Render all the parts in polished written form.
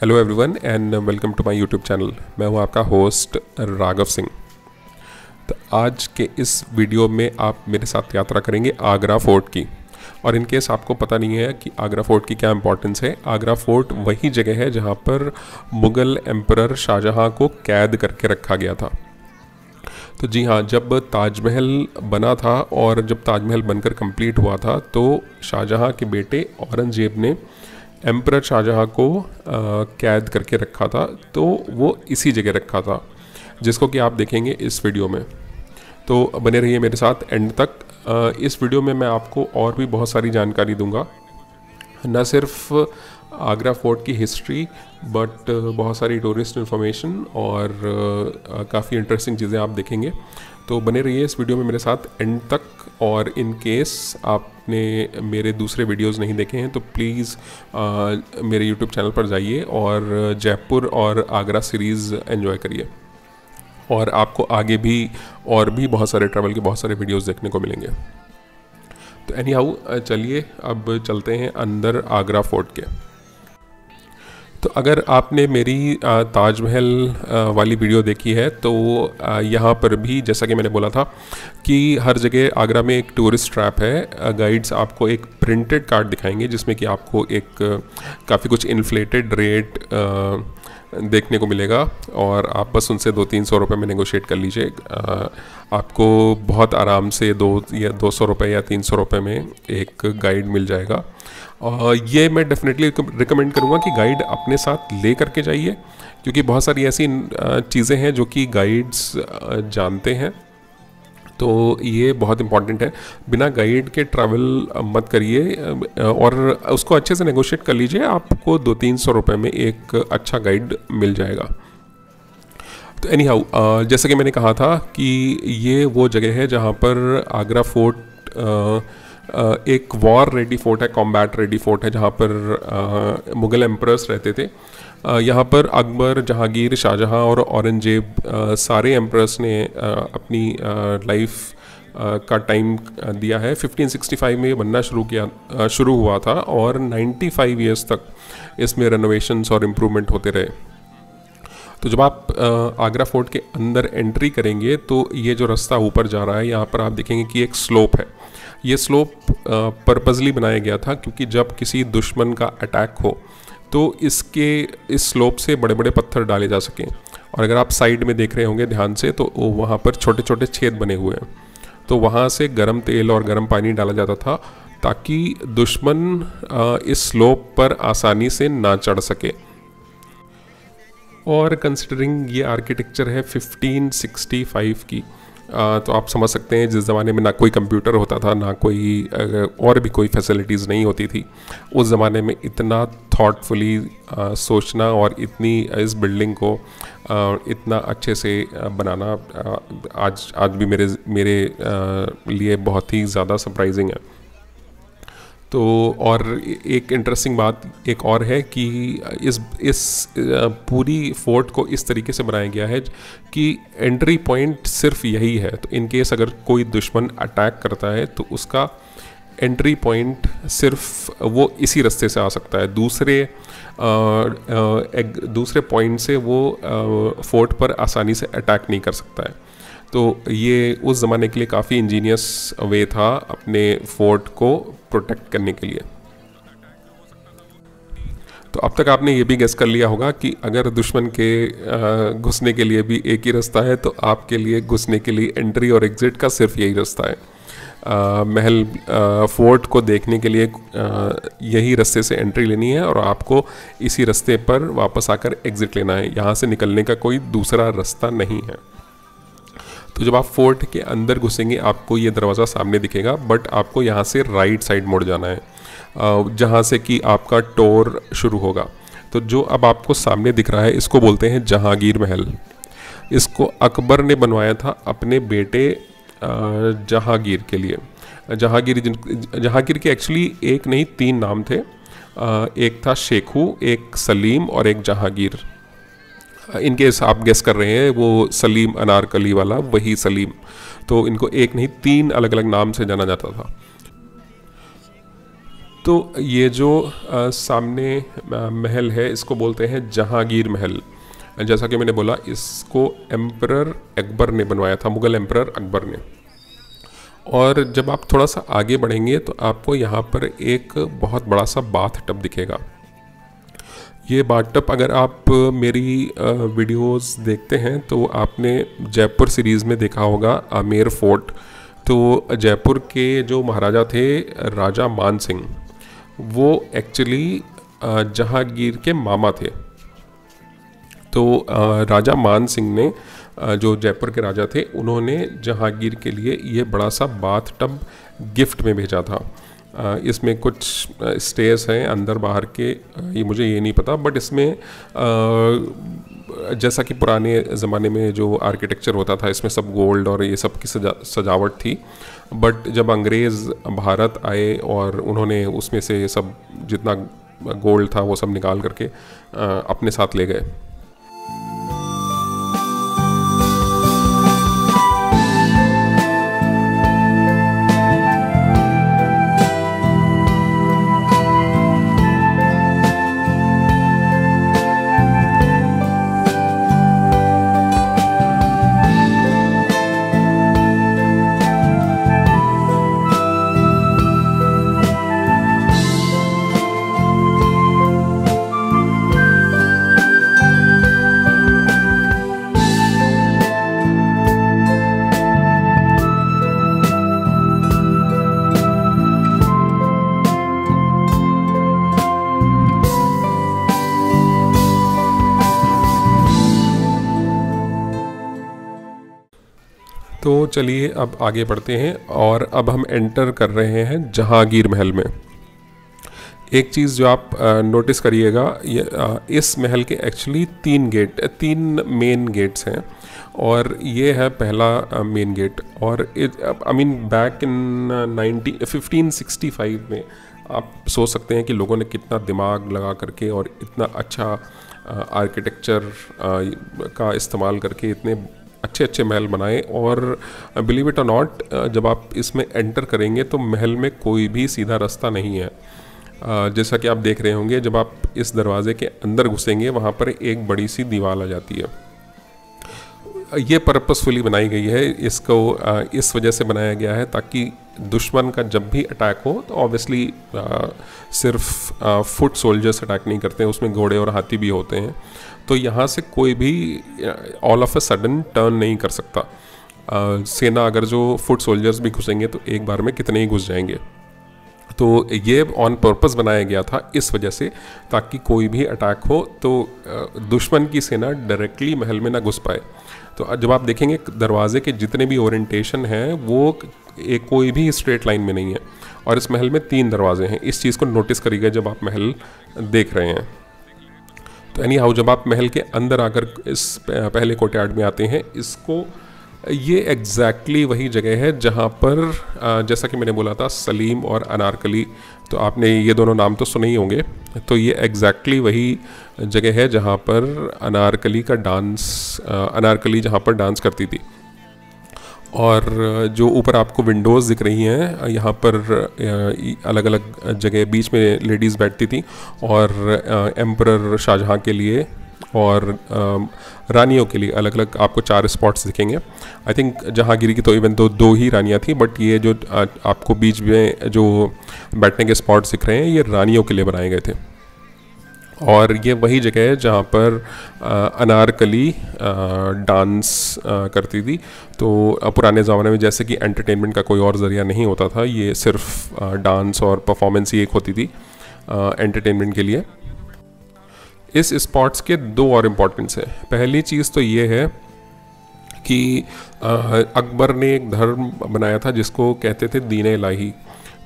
Hello everyone and welcome to my YouTube channel. मैं हूं आपका होस्ट राघव सिंह। तो आज के इस वीडियो में आप मेरे साथ यात्रा करेंगे आगरा फोर्ट की। और इन केस आपको पता नहीं है कि आगरा फोर्ट की क्या इंपॉर्टेंस है, आगरा फोर्ट वही जगह है जहां पर मुग़ल एम्परर शाहजहां को कैद करके रखा गया था। तो जी हाँ, जब ताजमहल बना था और जब ताजमहल बनकर कंप्लीट हुआ था तो शाहजहां के बेटे औरंगजेब ने एम्परर शाहजहां को कैद करके रखा था। तो वो इसी जगह रखा था, जिसको कि आप देखेंगे इस वीडियो में। तो बने रहिए मेरे साथ एंड तक। इस वीडियो में मैं आपको और भी बहुत सारी जानकारी दूंगा, न सिर्फ आगरा फोर्ट की हिस्ट्री बट बहुत सारी टूरिस्ट इन्फॉर्मेशन और काफ़ी इंटरेस्टिंग चीज़ें आप देखेंगे। तो बने रहिए इस वीडियो में मेरे साथ एंड तक। और इन केस आपने मेरे दूसरे वीडियोस नहीं देखे हैं तो प्लीज़ मेरे यूट्यूब चैनल पर जाइए और जयपुर और आगरा सीरीज़ एंजॉय करिए। और आपको आगे भी और भी बहुत सारे ट्रैवल के बहुत सारे वीडियोस देखने को मिलेंगे। तो एनी हाउ, चलिए अब चलते हैं अंदर आगरा फोर्ट के। तो अगर आपने मेरी ताजमहल वाली वीडियो देखी है तो यहाँ पर भी जैसा कि मैंने बोला था कि हर जगह आगरा में एक टूरिस्ट ट्रैप है। गाइड्स आपको एक प्रिंटेड कार्ड दिखाएंगे जिसमें कि आपको एक काफ़ी कुछ इन्फ्लेटेड रेट देखने को मिलेगा और आप बस उनसे 200-300 रुपये में नेगोशिएट कर लीजिए। आपको बहुत आराम से 200 रुपये या 300 रुपये में एक गाइड मिल जाएगा। ये मैं डेफिनेटली रिकमेंड करूँगा कि गाइड अपने साथ ले करके जाइए, क्योंकि बहुत सारी ऐसी चीज़ें हैं जो कि गाइड्स जानते हैं। तो ये बहुत इम्पॉर्टेंट है, बिना गाइड के ट्रैवल मत करिए और उसको अच्छे से नेगोशिएट कर लीजिए। आपको 200-300 रुपये में एक अच्छा गाइड मिल जाएगा। तो एनी हाउ, जैसा कि मैंने कहा था कि ये वो जगह है जहाँ पर आगरा फोर्ट एक वॉर रेडी फोर्ट है, कॉम्बैट रेडी फोर्ट है, जहाँ पर मुग़ल एम्परर्स रहते थे। यहाँ पर अकबर, जहांगीर, शाहजहां और औरंगजेब सारे एम्परर्स ने अपनी लाइफ का टाइम दिया है। 1565 में ये बनना शुरू हुआ था और 95 ईयर्स तक इसमें रेनोवेशंस और इम्प्रूवमेंट होते रहे। तो जब आप आगरा फोर्ट के अंदर एंट्री करेंगे तो ये जो रास्ता ऊपर जा रहा है, यहाँ पर आप देखेंगे कि एक स्लोप है। ये स्लोप पर्पसली बनाया गया था क्योंकि जब किसी दुश्मन का अटैक हो तो इस स्लोप से बड़े बड़े पत्थर डाले जा सकें। और अगर आप साइड में देख रहे होंगे ध्यान से तो वहाँ पर छोटे छोटे छेद बने हुए हैं, तो वहाँ से गर्म तेल और गर्म पानी डाला जाता था ताकि दुश्मन इस स्लोप पर आसानी से ना चढ़ सके। और कंसिडरिंग ये आर्किटेक्चर है 1565 की, तो आप समझ सकते हैं जिस ज़माने में ना कोई कंप्यूटर होता था, ना कोई और भी कोई फैसिलिटीज़ नहीं होती थी। उस ज़माने में इतना थॉटफुली सोचना और इतनी इस बिल्डिंग को इतना अच्छे से बनाना आज भी मेरे लिए बहुत ही ज़्यादा सरप्राइजिंग है। तो और एक इंटरेस्टिंग बात एक और है कि इस पूरी फोर्ट को इस तरीके से बनाया गया है कि एंट्री पॉइंट सिर्फ यही है। तो इन केस अगर कोई दुश्मन अटैक करता है तो उसका एंट्री पॉइंट सिर्फ वो इसी रास्ते से आ सकता है, दूसरे पॉइंट से वो फोर्ट पर आसानी से अटैक नहीं कर सकता है। तो ये उस ज़माने के लिए काफ़ी इंजीनियस वे था अपने फोर्ट को प्रोटेक्ट करने के लिए। तो अब तक आपने ये भी गेस कर लिया होगा कि अगर दुश्मन के घुसने के लिए भी एक ही रास्ता है तो आपके लिए घुसने के लिए एंट्री और एग्ज़िट का सिर्फ यही रास्ता है। महल फोर्ट को देखने के लिए यही रास्ते से एंट्री लेनी है और आपको इसी रास्ते पर वापस आकर एग्ज़िट लेना है। यहाँ से निकलने का कोई दूसरा रास्ता नहीं है। तो जब आप फोर्ट के अंदर घुसेंगे आपको ये दरवाज़ा सामने दिखेगा, बट आपको यहाँ से राइट साइड मुड़ जाना है जहाँ से कि आपका टूर शुरू होगा। तो जो अब आपको सामने दिख रहा है इसको बोलते हैं जहांगीर महल। इसको अकबर ने बनवाया था अपने बेटे जहांगीर के लिए। जहांगीर के एक्चुअली एक नहीं 3 नाम थे, एक था शेखू, एक सलीम और एक जहांगीर। इन केस आप गेस कर रहे हैं वो सलीम अनारकली वाला, वही सलीम। तो इनको एक नहीं 3 अलग अलग नाम से जाना जाता था। तो ये जो सामने महल है इसको बोलते हैं जहांगीर महल। जैसा कि मैंने बोला, इसको एम्परर अकबर ने बनवाया था, मुग़ल एम्परर अकबर ने। और जब आप थोड़ा सा आगे बढ़ेंगे तो आपको यहाँ पर एक बहुत बड़ा सा बाथ टब दिखेगा। ये बाथ टब, अगर आप मेरी वीडियोस देखते हैं तो आपने जयपुर सीरीज़ में देखा होगा आमेर फोर्ट। तो जयपुर के जो महाराजा थे राजा मान सिंह, वो एक्चुअली जहांगीर के मामा थे। तो राजा मान सिंह ने, जो जयपुर के राजा थे, उन्होंने जहांगीर के लिए ये बड़ा सा बाथ टब गिफ्ट में भेजा था। इसमें कुछ स्टेयर्स हैं अंदर बाहर के, ये मुझे ये नहीं पता, बट इसमें जैसा कि पुराने ज़माने में जो आर्किटेक्चर होता था, इसमें सब गोल्ड और ये सब की सजावट थी। बट जब अंग्रेज़ भारत आए और उन्होंने उसमें से सब जितना गोल्ड था वो सब निकाल करके अपने साथ ले गए। तो चलिए अब आगे बढ़ते हैं और अब हम एंटर कर रहे हैं जहांगीर महल में। एक चीज़ जो आप नोटिस करिएगा, ये इस महल के एक्चुअली तीन मेन गेट्स हैं, और ये है पहला मेन गेट। और बैक इन 1565 में आप सोच सकते हैं कि लोगों ने कितना दिमाग लगा करके और इतना अच्छा आर्किटेक्चर का इस्तेमाल करके इतने अच्छे अच्छे महल बनाए। और बिलीव इट और नॉट, जब आप इसमें एंटर करेंगे तो महल में कोई भी सीधा रास्ता नहीं है। जैसा कि आप देख रहे होंगे, जब आप इस दरवाजे के अंदर घुसेंगे वहाँ पर एक बड़ी सी दीवार आ जाती है। ये पर्पसफुली बनाई गई है, इसको इस वजह से बनाया गया है ताकि दुश्मन का जब भी अटैक हो तो ऑब्वियसली सिर्फ फुट सोल्जर्स अटैक नहीं करते हैं, उसमें घोड़े और हाथी भी होते हैं। तो यहाँ से कोई भी all of a sudden turn नहीं कर सकता। सेना अगर जो फुट सोल्जर्स भी घुसेंगे तो एक बार में कितने ही घुस जाएंगे। तो ये ऑन पर्पस बनाया गया था इस वजह से, ताकि कोई भी अटैक हो तो दुश्मन की सेना डायरेक्टली महल में ना घुस पाए। तो जब आप देखेंगे दरवाजे के जितने भी ओरिएंटेशन हैं वो एक कोई भी स्ट्रेट लाइन में नहीं है। और इस महल में 3 दरवाजे हैं, इस चीज़ को नोटिस करिएगा जब आप महल देख रहे हैं। तो एनी हाउ, जब आप महल के अंदर आकर इस पहले कोर्टयार्ड में आते हैं, इसको ये एग्जैक्टली वही जगह है जहाँ पर जैसा कि मैंने बोला था सलीम और अनारकली, तो आपने ये दोनों नाम तो सुने ही होंगे। तो ये एग्जैक्टली वही जगह है जहाँ पर अनारकली जहाँ पर डांस करती थी। और जो ऊपर आपको विंडोज़ दिख रही हैं, यहाँ पर अलग अलग जगह बीच में लेडीज़ बैठती थी, और एम्परर शाहजहाँ के लिए और रानियों के लिए अलग अलग आपको 4 स्पॉट्स दिखेंगे। आई थिंक जहांगीर की तो इवन तो 2 ही रानियाँ थी, बट ये जो आपको बीच में जो बैठने के स्पॉट्स दिख रहे हैं ये रानियों के लिए बनाए गए थे। और ये वही जगह है जहाँ पर अनारकली डांस करती थी। तो पुराने ज़माने में जैसे कि एंटरटेनमेंट का कोई और ज़रिया नहीं होता था, ये सिर्फ डांस और परफॉर्मेंस ही एक होती थी एंटरटेनमेंट के लिए। इस स्पॉट्स के 2 और इम्पॉर्टेंस है। पहली चीज़ तो ये है कि अकबर ने एक धर्म बनाया था जिसको कहते थे दीन इलाही।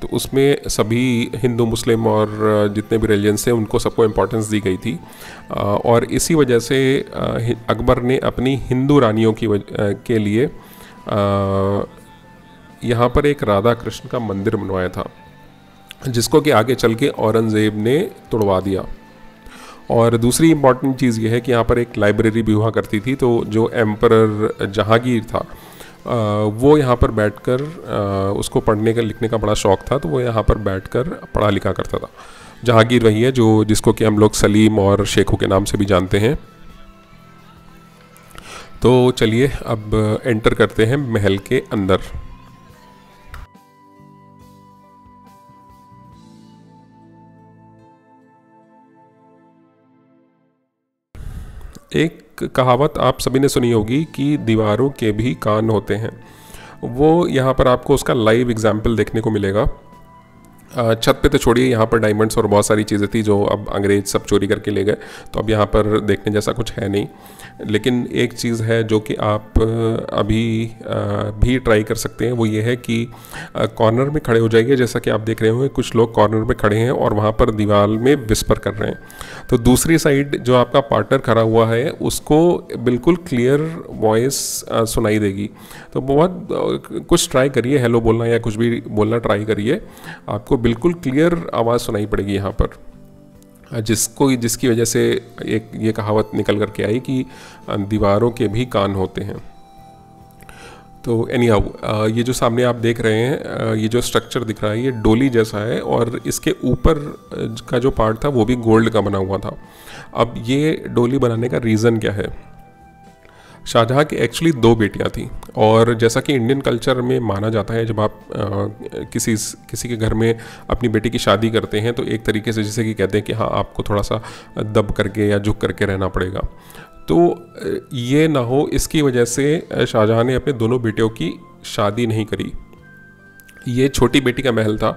तो उसमें सभी हिंदू मुस्लिम और जितने भी रिलीजन्स थे उनको सबको इम्पोर्टेंस दी गई थी। और इसी वजह से अकबर ने अपनी हिंदू रानियों के लिए यहाँ पर एक राधा कृष्ण का मंदिर बनवाया था, जिसको कि आगे चल के औरंगज़ेब ने तोड़वा दिया। और दूसरी इम्पॉर्टेंट चीज़ ये है कि यहाँ पर एक लाइब्रेरी भी हुआ करती थी। तो जो एम्परर जहांगीर था वो यहाँ पर बैठकर उसको पढ़ने का लिखने का बड़ा शौक़ था, तो वो यहाँ पर बैठकर पढ़ा लिखा करता था। जहांगीर वही है जो जिसको कि हम लोग सलीम और शेखू के नाम से भी जानते हैं। तो चलिए अब एंटर करते हैं महल के अंदर। एक कहावत आप सभी ने सुनी होगी कि दीवारों के भी कान होते हैं। वो यहाँ पर आपको उसका लाइव एग्जाम्पल देखने को मिलेगा। छत पे तो छोड़िए, यहाँ पर डायमंड्स और बहुत सारी चीज़ें थी जो अब अंग्रेज सब चोरी करके ले गए, तो अब यहाँ पर देखने जैसा कुछ है नहीं। लेकिन एक चीज़ है जो कि आप अभी भी ट्राई कर सकते हैं, वो ये है कि कॉर्नर में खड़े हो जाइए। जैसा कि आप देख रहे होंगे कुछ लोग कॉर्नर में खड़े हैं और वहाँ पर दीवार में विस्पर कर रहे हैं, तो दूसरी साइड जो आपका पार्टनर खड़ा हुआ है उसको बिल्कुल क्लियर वॉइस सुनाई देगी। तो बहुत कुछ ट्राई करिए, हेलो बोलना या कुछ भी बोलना ट्राई करिए, आपको बिल्कुल क्लियर आवाज़ सुनाई पड़ेगी यहाँ पर, जिसकी वजह से एक ये कहावत निकल कर के आई कि दीवारों के भी कान होते हैं। तो एनीहाउ ये जो सामने आप देख रहे हैं, ये जो स्ट्रक्चर दिख रहा है ये डोली जैसा है और इसके ऊपर का जो पार्ट था वो भी गोल्ड का बना हुआ था। अब ये डोली बनाने का रीज़न क्या है? शाहजहाँ की एक्चुअली 2 बेटियां थीं, और जैसा कि इंडियन कल्चर में माना जाता है, जब आप किसी के घर में अपनी बेटी की शादी करते हैं तो एक तरीके से जैसे कि कहते हैं कि हाँ आपको थोड़ा सा दब करके या झुक करके रहना पड़ेगा। तो ये ना हो इसकी वजह से शाहजहाँ ने अपने दोनों बेटियों की शादी नहीं करी। ये छोटी बेटी का महल था,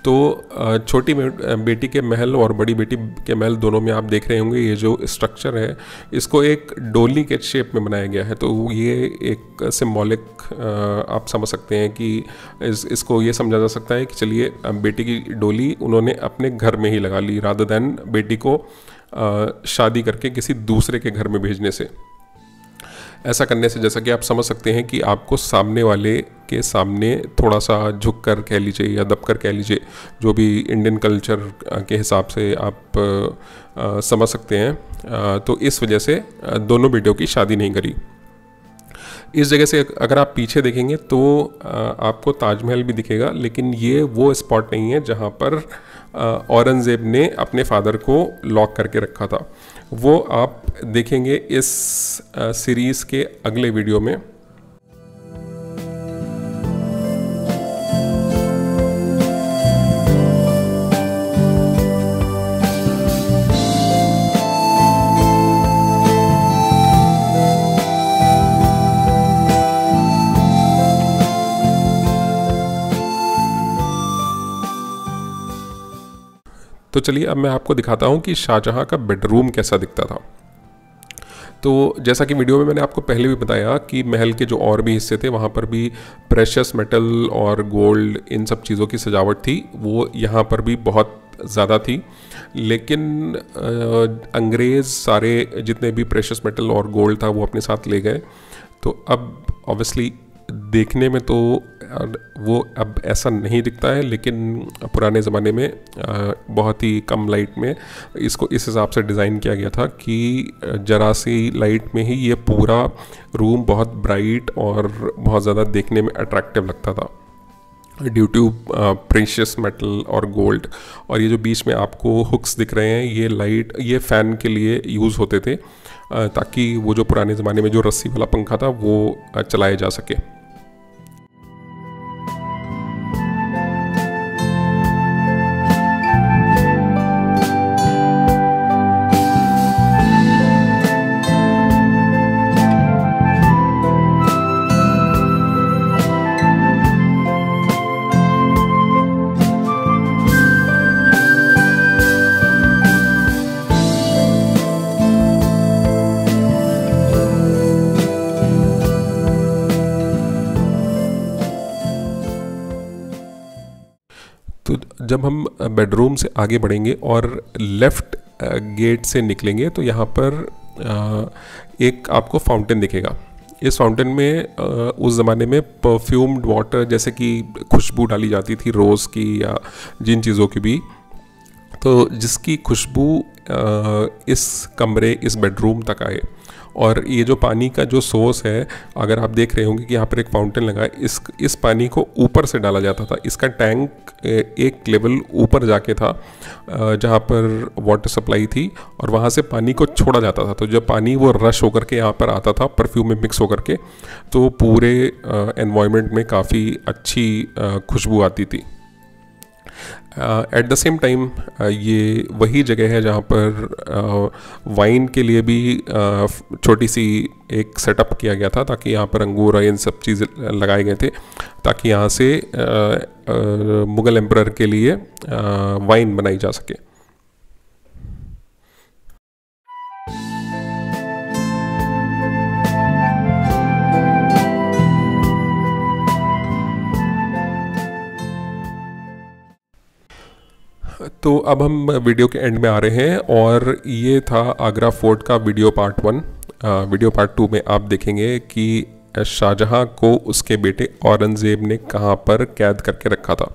तो छोटी बेटी के महल और बड़ी बेटी के महल दोनों में आप देख रहे होंगे ये जो स्ट्रक्चर है इसको एक डोली के शेप में बनाया गया है। तो ये एक सिंबॉलिक आप समझ सकते हैं कि इसको ये समझा जा सकता है कि चलिए बेटी की डोली उन्होंने अपने घर में ही लगा ली, रादर दैन बेटी को शादी करके किसी दूसरे के घर में भेजने से। ऐसा करने से जैसा कि आप समझ सकते हैं कि आपको सामने वाले के सामने थोड़ा सा झुक कर कह लीजिए या दब कर कह लीजिए, जो भी इंडियन कल्चर के हिसाब से आप समझ सकते हैं। तो इस वजह से दोनों बेटियों की शादी नहीं करी। इस जगह से अगर आप पीछे देखेंगे तो आपको ताजमहल भी दिखेगा, लेकिन ये वो स्पॉट नहीं है जहाँ पर औरंगज़ेब ने अपने फादर को लॉक करके रखा था। वो आप देखेंगे इस सीरीज़ के अगले वीडियो में। तो चलिए अब मैं आपको दिखाता हूँ कि शाहजहाँ का बेडरूम कैसा दिखता था। तो जैसा कि वीडियो में मैंने आपको पहले भी बताया कि महल के जो और भी हिस्से थे वहाँ पर भी प्रेशियस मेटल और गोल्ड इन सब चीज़ों की सजावट थी, वो यहाँ पर भी बहुत ज़्यादा थी। लेकिन अंग्रेज़ सारे जितने भी प्रेशियस मेटल और गोल्ड था वो अपने साथ ले गए। तो अब ऑब्वियसली देखने में तो वो अब ऐसा नहीं दिखता है, लेकिन पुराने ज़माने में बहुत ही कम लाइट में इसको इस हिसाब से डिज़ाइन किया गया था कि जरा सी लाइट में ही ये पूरा रूम बहुत ब्राइट और बहुत ज़्यादा देखने में अट्रैक्टिव लगता था ड्यू टू प्रेशियस मेटल और गोल्ड। और ये जो बीच में आपको हुक्स दिख रहे हैं ये फ़ैन के लिए यूज़ होते थे, ताकि वो जो पुराने ज़माने में जो रस्सी वाला पंखा था वो चलाया जा सके। तो जब हम बेडरूम से आगे बढ़ेंगे और लेफ़्ट गेट से निकलेंगे तो यहाँ पर एक आपको फाउंटेन दिखेगा। इस फाउंटेन में उस ज़माने में परफ्यूम्ड वाटर, जैसे कि खुशबू डाली जाती थी रोज़ की या जिन चीज़ों की भी, तो जिसकी खुशबू इस कमरे इस बेडरूम तक आए। और ये जो पानी का जो सोर्स है, अगर आप देख रहे होंगे कि यहाँ पर एक फाउंटेन लगा है, इस पानी को ऊपर से डाला जाता था। इसका टैंक एक लेवल ऊपर जाके था जहाँ पर वाटर सप्लाई थी, और वहाँ से पानी को छोड़ा जाता था। तो जब पानी वो रश होकर के यहाँ पर आता था परफ्यूम में मिक्स होकर के, तो पूरे एनवायरनमेंट में काफ़ी अच्छी खुशबू आती थी। एट द सेम टाइम ये वही जगह है जहाँ पर वाइन के लिए भी छोटी सी एक सेटअप किया गया था, ताकि यहाँ पर अंगूर और इन सब चीज़ें लगाए गए थे, ताकि यहाँ से मुग़ल एम्परर के लिए वाइन बनाई जा सके। तो अब हम वीडियो के एंड में आ रहे हैं, और ये था आगरा फोर्ट का वीडियो पार्ट 1। वीडियो पार्ट 2 में आप देखेंगे कि शाहजहां को उसके बेटे औरंगज़ेब ने कहाँ पर कैद करके रखा था।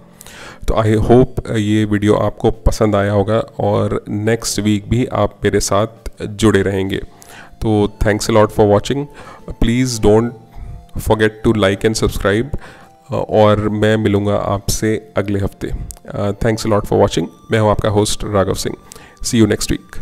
तो आई होप ये वीडियो आपको पसंद आया होगा, और नेक्स्ट वीक भी आप मेरे साथ जुड़े रहेंगे। तो thanks a lot for watching. Please don't forget to like and subscribe, और मैं मिलूँगा आपसे अगले हफ्ते। Thanks a lot for watching. मैं हूँ आपका host Raghav Singh. See you next week.